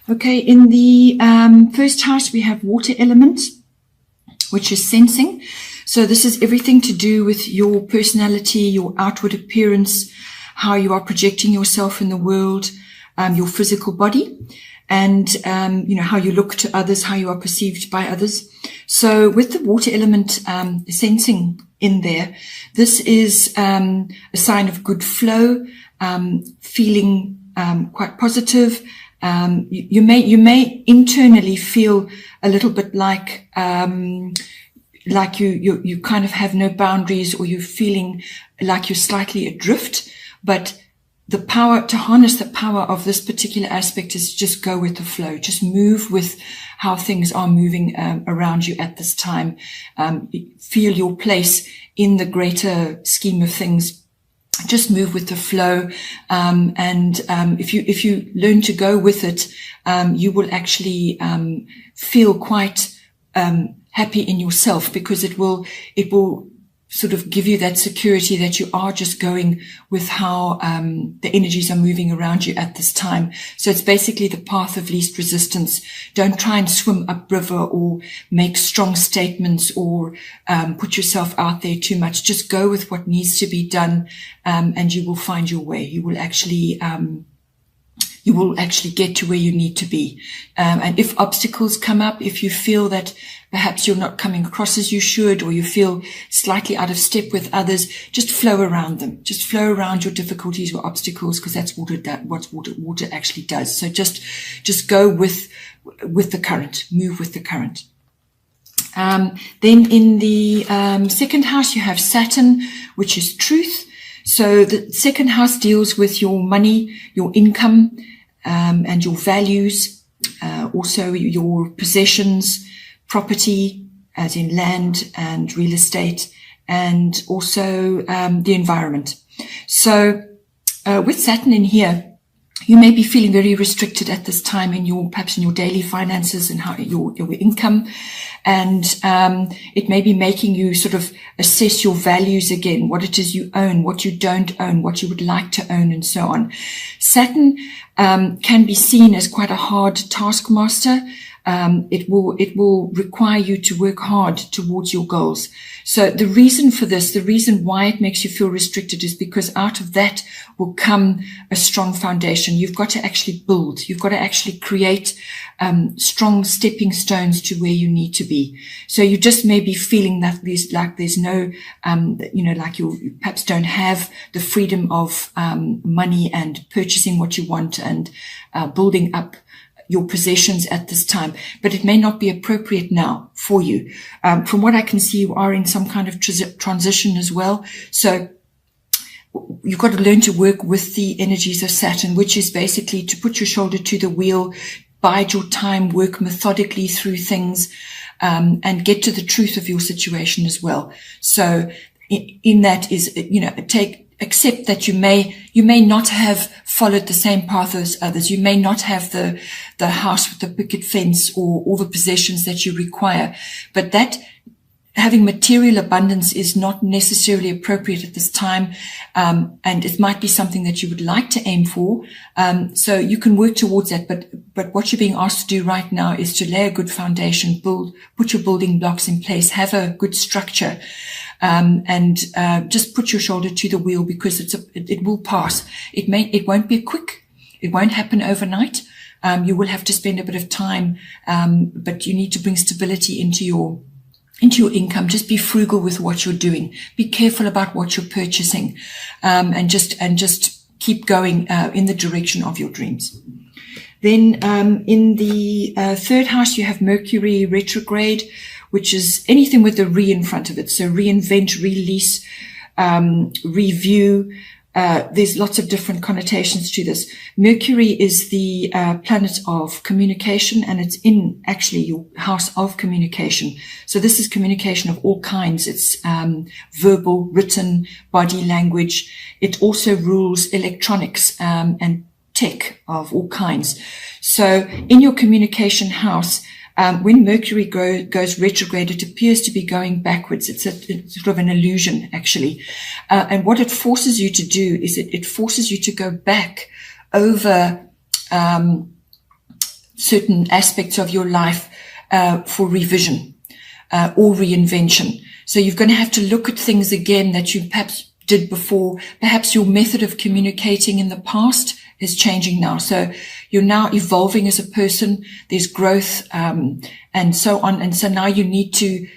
Okay, in the first house, we have water element, which is sensing. So this is everything to do with your personality, your outward appearance, how you are projecting yourself in the world, your physical body, and how you look to others, how you are perceived by others. So with the water element sensing in there, this is a sign of good flow, feeling quite positive. You may internally feel a little bit like you kind of have no boundaries, or you're feeling like you're slightly adrift. But the power to harness the power of this particular aspect is just go with the flow. Just move with how things are moving around you at this time. Feel your place in the greater scheme of things. Just move with the flow, and if you learn to go with it, you will actually feel quite happy in yourself, because it will sort of give you that security that you are just going with how the energies are moving around you at this time. So it's basically the path of least resistance. Don't try and swim upriver or make strong statements or put yourself out there too much. Just go with what needs to be done, and you will find your way. You will actually get to where you need to be. And if obstacles come up, if you feel that perhaps you're not coming across as you should, or you feel slightly out of step with others, just flow around them. Just flow around your difficulties or obstacles, because that's what water actually does. So just go with the current, move with the current. Then in the second house, you have Saturn, which is truth. So the second house deals with your money, your income, and your values, also your possessions, property, as in land and real estate, and also the environment. So with Saturn in here, you may be feeling very restricted at this time perhaps in your daily finances and how your income, and it may be making you sort of assess your values again, what it is you own, what you don't own, what you would like to own, and so on. Saturn can be seen as quite a hard taskmaster. It will require you to work hard towards your goals. So the reason for this, the reason why it makes you feel restricted, is because out of that will come a strong foundation. You've got to actually build. You've got to actually create strong stepping stones to where you need to be. So you just may be feeling that there's no, like you perhaps don't have the freedom of money and purchasing what you want and building up your possessions at this time, but it may not be appropriate now for you. From what I can see, you are in some kind of transition as well. So you've got to learn to work with the energies of Saturn, which is basically to put your shoulder to the wheel, bide your time, work methodically through things, and get to the truth of your situation as well. So in that is, accept that you may not have followed the same path as others. You may not have the house with the picket fence or all the possessions that you require, but that having material abundance is not necessarily appropriate at this time. And it might be something that you would like to aim for. So you can work towards that. But what you're being asked to do right now is to lay a good foundation, put your building blocks in place, have a good structure. And just put your shoulder to the wheel, because it will pass. It won't be quick. It won't happen overnight. You will have to spend a bit of time, but you need to bring stability into your income. Just be frugal with what you're doing. Be careful about what you're purchasing, and just keep going in the direction of your dreams. Then in the third house, you have Mercury retrograde, which is anything with the re in front of it. So reinvent, release, review. There's lots of different connotations to this. Mercury is the planet of communication, and it's in actually your house of communication. So this is communication of all kinds. It's verbal, written, body language. It also rules electronics and tech of all kinds. So in your communication house, when Mercury goes retrograde, it appears to be going backwards. It's sort of an illusion, actually. And what it forces you to do is it forces you to go back over certain aspects of your life for revision or reinvention. So you're going to have to look at things again that you perhaps did before. Perhaps your method of communicating in the past is changing now. So you're now evolving as a person. There's growth, and so on. And so now you need to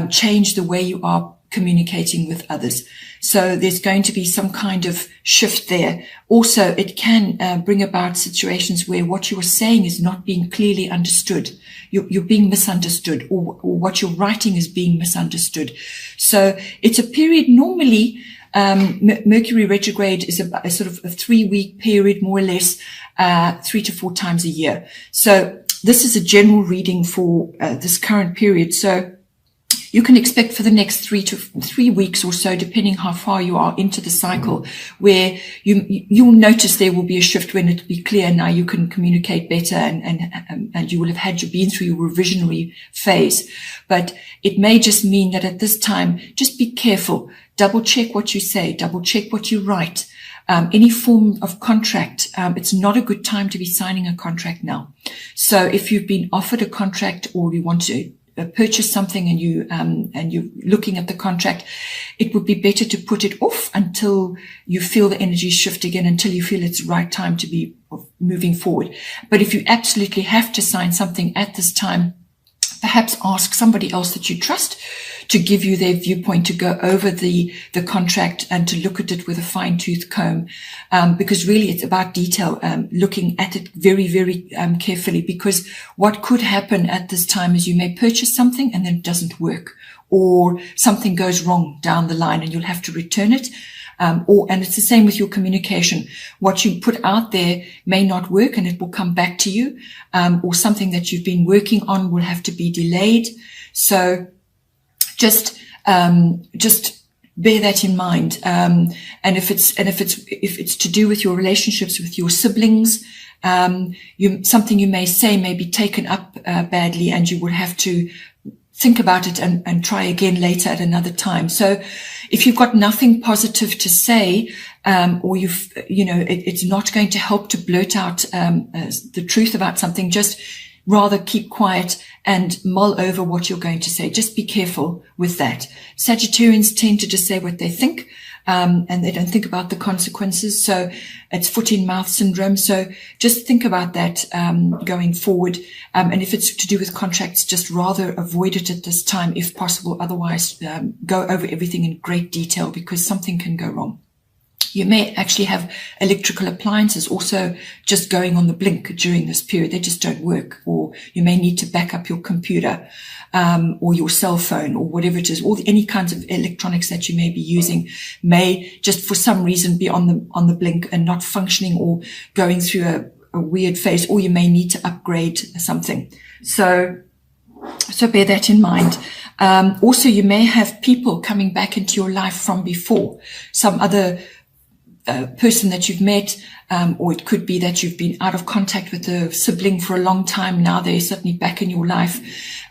change the way you are communicating with others. So there's going to be some kind of shift there. Also, it can bring about situations where what you are saying is not being clearly understood. You're being misunderstood, or what you're writing is being misunderstood. So it's a period normally. Mercury retrograde is a sort of a 3-week period, more or less, 3 to 4 times a year. So this is a general reading for this current period. So you can expect for the next 3 weeks or so, depending how far you are into the cycle, where you'll notice there will be a shift when it'll be clear now you can communicate better, and you will have been through your revisionary phase. But it may just mean that at this time, just be careful. Double check what you say, double check what you write. Any form of contract, it's not a good time to be signing a contract now. So if you've been offered a contract, or you want to purchase something and you're looking at the contract, it would be better to put it off until you feel the energy shift again, until you feel it's the right time to be moving forward. But if you absolutely have to sign something at this time, perhaps ask somebody else that you trust to give you their viewpoint, to go over the contract and to look at it with a fine-tooth comb, because really it's about detail, looking at it very, very carefully, because what could happen at this time is you may purchase something and then it doesn't work, or something goes wrong down the line and you'll have to return it. And it's the same with your communication. What you put out there may not work and it will come back to you, or something that you've been working on will have to be delayed. So just bear that in mind. And if it's to do with your relationships with your siblings, something you may say may be taken up badly, and you will have to think about it and try again later at another time. So if you've got nothing positive to say, or it's not going to help to blurt out the truth about something, just rather keep quiet and mull over what you're going to say. Just be careful with that. Sagittarians tend to just say what they think, and they don't think about the consequences. So it's foot in mouth syndrome. So just think about that going forward. And if it's to do with contracts, just rather avoid it at this time if possible. Otherwise, go over everything in great detail, because something can go wrong. You may actually have electrical appliances also just going on the blink during this period. They just don't work. Or you may need to back up your computer, or your cell phone, or whatever it is. Any kinds of electronics that you may be using may just for some reason be on the blink and not functioning, or going through a weird phase, or you may need to upgrade something. So bear that in mind. Also, you may have people coming back into your life from before, some other person that you've met, or it could be that you've been out of contact with a sibling for a long time. Now they're suddenly back in your life.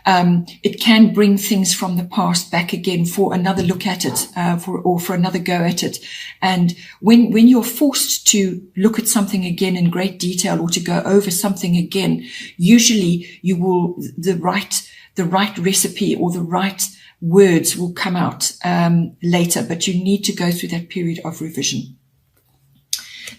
It can bring things from the past back again for another look at it, for another go at it. And when you're forced to look at something again in great detail, or to go over something again, usually the right recipe or the right words will come out later, but you need to go through that period of revision.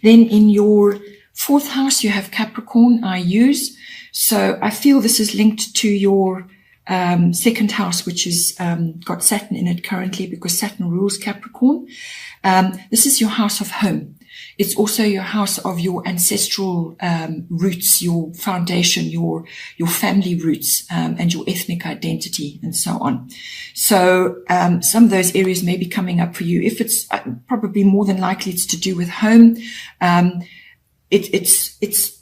Then in your 4th house, you have Capricorn, I use. So I feel this is linked to your 2nd house, which is got Saturn in it currently, because Saturn rules Capricorn. This is your house of home. It's also your house of your ancestral roots, your foundation, your family roots, and your ethnic identity, and so on. So some of those areas may be coming up for you. If it's probably more than likely it's to do with home,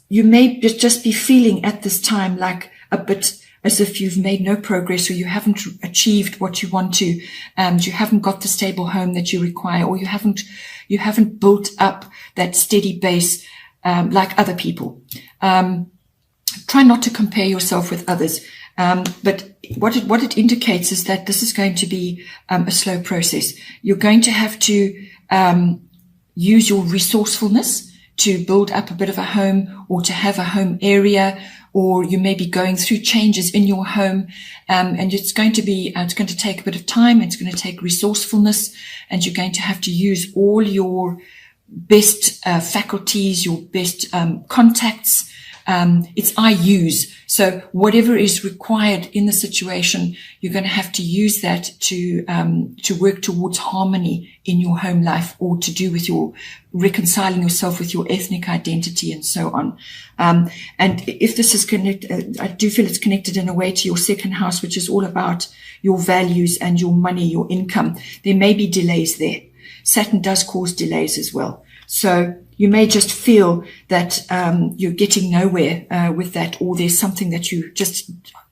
you may just be feeling at this time like a bit as if you've made no progress, or you haven't achieved what you want to, and you haven't got the stable home that you require, or you haven't built up that steady base like other people. Try not to compare yourself with others, but what it indicates is that this is going to be a slow process. You're going to have to use your resourcefulness to build up a bit of a home, or to have a home area, or you may be going through changes in your home, and it's going to take a bit of time. It's going to take resourcefulness, and you're going to have to use all your best faculties, your best contacts. It's I use. So whatever is required in the situation, you're going to have to use that to work towards harmony in your home life, or to do with your reconciling yourself with your ethnic identity and so on. And if this is connected, I do feel it's connected in a way to your second house, which is all about your values and your money, your income. There may be delays there. Saturn does cause delays as well. So you may just feel that you're getting nowhere with that, or there's something that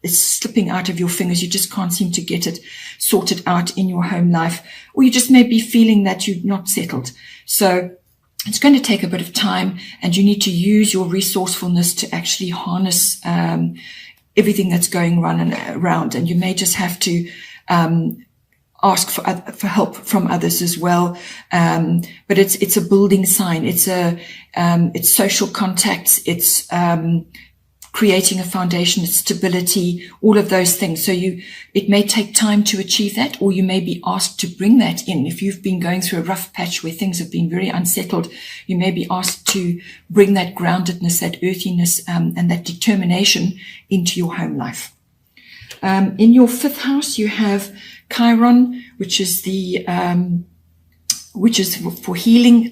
is slipping out of your fingers. You just can't seem to get it sorted out in your home life, or you just may be feeling that you're not settled. So it's going to take a bit of time, and you need to use your resourcefulness to actually harness everything that's going around. And you may just have to ask for help from others as well. But it's a building sign. It's social contacts. It's creating a foundation, it's stability, all of those things. So it may take time to achieve that, or you may be asked to bring that in. If you've been going through a rough patch where things have been very unsettled, you may be asked to bring that groundedness, that earthiness, and that determination into your home life. In your fifth house, you have Chiron, which is for healing.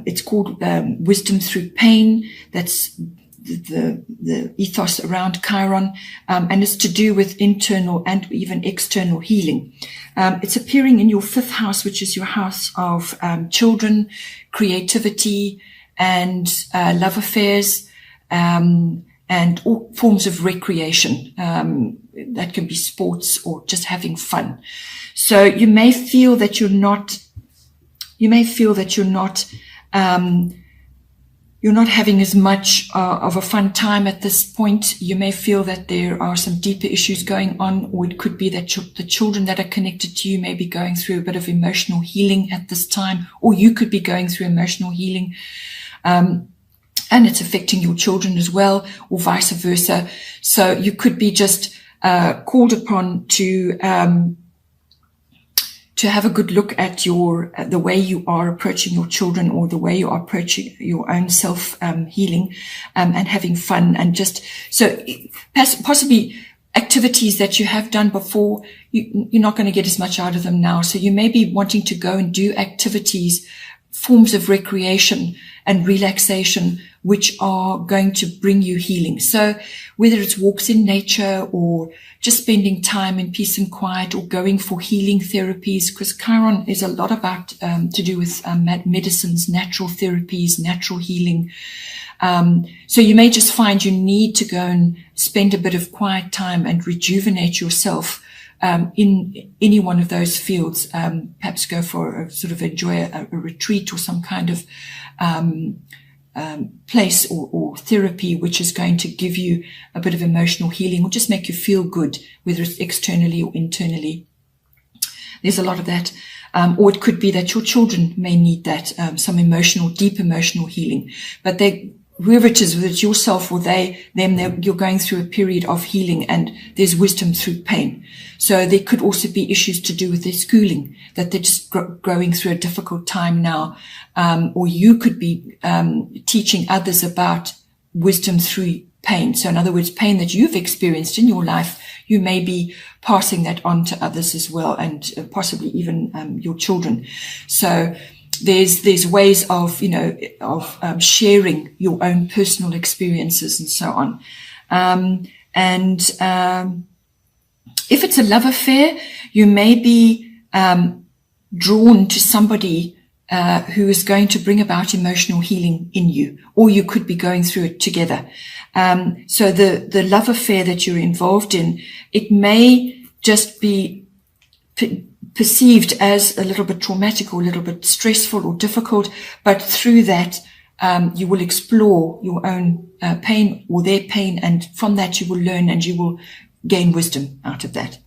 It's called wisdom through pain. That's the ethos around Chiron, and it's to do with internal and even external healing. It's appearing in your fifth house, which is your house of children, creativity, and love affairs, and all forms of recreation. That can be sports or just having fun. So you may feel that you're not having as much of a fun time at this point. You may feel that there are some deeper issues going on, or it could be that the children that are connected to you may be going through a bit of emotional healing at this time, or you could be going through emotional healing. And it's affecting your children as well, or vice versa. So you could be just called upon to have a good look at the way you are approaching your children, or the way you are approaching your own self healing, and having fun, and just so possibly activities that you have done before, you're not going to get as much out of them now. So you may be wanting to go and do activities, forms of recreation and relaxation, which are going to bring you healing. So whether it's walks in nature, or just spending time in peace and quiet, or going for healing therapies, because Chiron is a lot about to do with medicines, natural therapies, natural healing. So you may just find you need to go and spend a bit of quiet time and rejuvenate yourself in any one of those fields. Perhaps go for enjoy a retreat, or some kind of place or therapy, which is going to give you a bit of emotional healing, or just make you feel good, whether it's externally or internally. There's a lot of that. Or it could be that your children may need that, some deep emotional healing. But whoever it is, whether it's yourself or you're going through a period of healing, and there's wisdom through pain. So there could also be issues to do with their schooling, that they're just growing through a difficult time now. Or you could be teaching others about wisdom through pain. So in other words, pain that you've experienced in your life, you may be passing that on to others as well, and possibly even your children. So there's ways of sharing your own personal experiences and so on. If it's a love affair, you may be drawn to somebody who is going to bring about emotional healing in you, or you could be going through it together. So the love affair that you're involved in, it may just be perceived as a little bit traumatic, or a little bit stressful or difficult, but through that, you will explore your own pain or their pain, and from that you will learn, and you will gain wisdom out of that.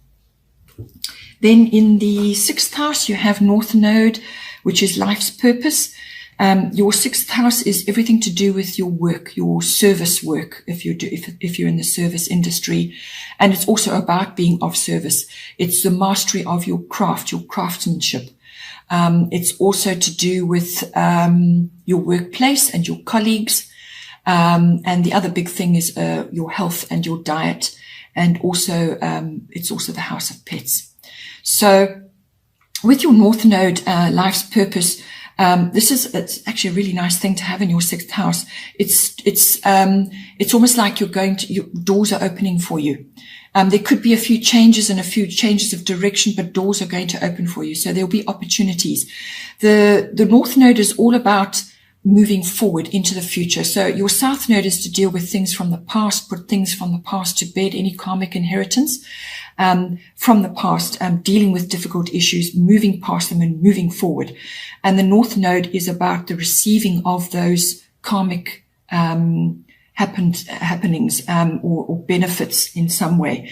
Then in the sixth house, you have North Node, which is life's purpose. Your sixth house is everything to do with your work, your service work, if you're in the service industry. And it's also about being of service. It's the mastery of your craft, your craftsmanship. It's also to do with your workplace and your colleagues. And the other big thing is your health and your diet. And also, it's also the house of pets. So with your North Node, life's purpose, it's actually a really nice thing to have in your sixth house. It's almost like your doors are opening for you. There could be a few changes and a few changes of direction, but doors are going to open for you. So there'll be opportunities. The North Node is all about moving forward into the future. So your South Node is to deal with things from the past, put things from the past to bed, any karmic inheritance from the past, dealing with difficult issues, moving past them and moving forward. And the North Node is about the receiving of those karmic happenings or benefits in some way.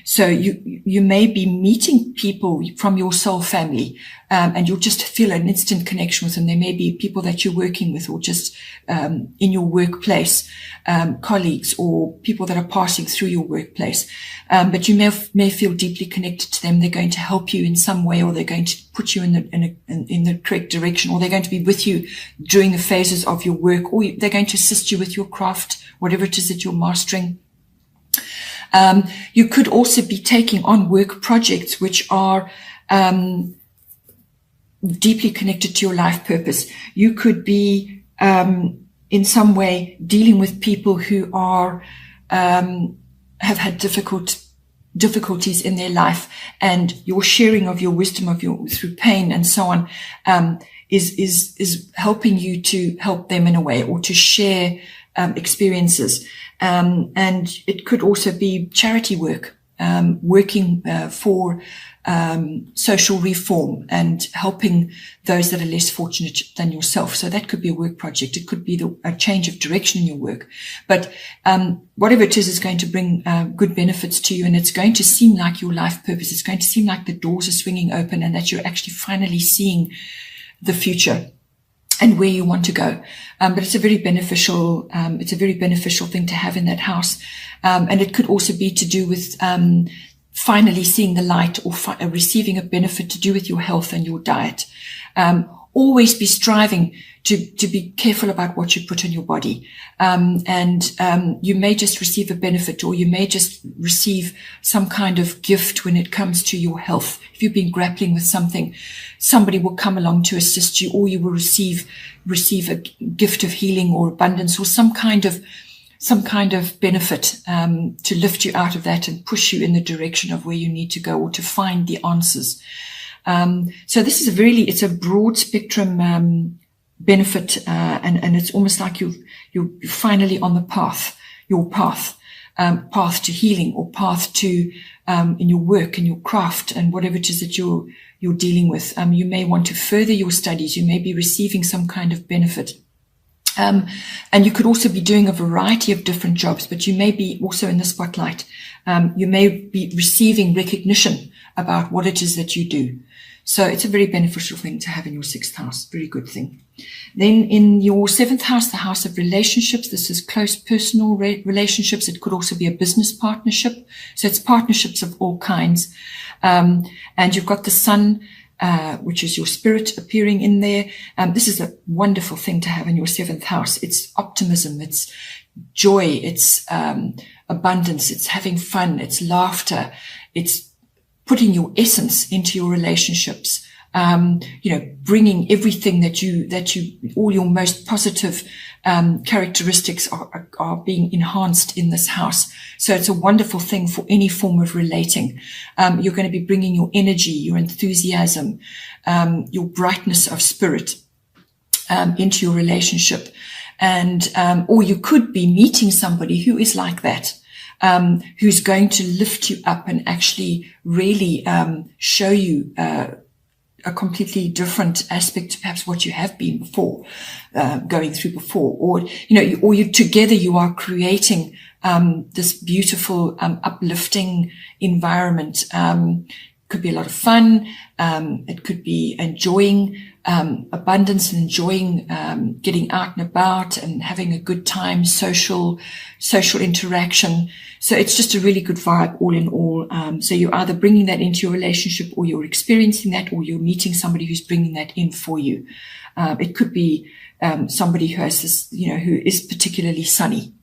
So you may be meeting people from your soul family, and you'll just feel an instant connection with them. There may be people that you're working with, or just in your workplace, colleagues or people that are passing through your workplace. But you may feel deeply connected to them. They're going to help you in some way, or they're going to put you in the correct direction, or they're going to be with you during the phases of your work, or they're going to assist you with your craft, whatever it is that you're mastering. You could also be taking on work projects which are deeply connected to your life purpose. You could be in some way dealing with people who are have had difficulties in their life, and your sharing of your wisdom through pain and so on is helping you to help them in a way, or to share experiences. And it could also be charity work, working for social reform and helping those that are less fortunate than yourself. So that could be a work project. It could be a change of direction in your work. But whatever it is going to bring good benefits to you, and it's going to seem like your life purpose. It's going to seem like the doors are swinging open, and that you're actually finally seeing the future and where you want to go. But it's a very beneficial thing to have in that house. And it could also be to do with finally seeing the light, or receiving a benefit to do with your health and your diet. Always be striving to be careful about what you put in your body. And you may just receive a benefit, or you may just receive some kind of gift when it comes to your health. If you've been grappling with something, somebody will come along to assist you, or you will receive a gift of healing or abundance, or some kind of benefit to lift you out of that and push you in the direction of where you need to go, or to find the answers. So this is it's a broad spectrum benefit, and it's almost like you're finally on the path, your path to healing, or path to in your work, in your craft, and whatever it is that you're dealing with. You may want to further your studies. You may be receiving some kind of benefit. And you could also be doing a variety of different jobs, but you may be also in the spotlight. You may be receiving recognition about what it is that you do. So it's a very beneficial thing to have in your sixth house. Very good thing. Then in your seventh house, the house of relationships, this is close personal relationships. It could also be a business partnership. So it's partnerships of all kinds. And you've got the sun, which is your spirit appearing in there. This is a wonderful thing to have in your seventh house. It's optimism. It's joy. It's abundance. It's having fun. It's laughter. It's putting your essence into your relationships. Bringing everything all your most positive characteristics are being enhanced in this house. So it's a wonderful thing for any form of relating. You're going to be bringing your energy, your enthusiasm, your brightness of spirit into your relationship. And or you could be meeting somebody who is like that. Who's going to lift you up and actually really show you a completely different aspect to perhaps what you have been before, going through before, or you together you are creating this beautiful uplifting environment. Could be a lot of fun. It could be enjoying abundance and enjoying getting out and about and having a good time, social interaction. So it's just a really good vibe all in all. So you're either bringing that into your relationship, or you're experiencing that, or you're meeting somebody who's bringing that in for you. It could be somebody who has this, who is particularly sunny.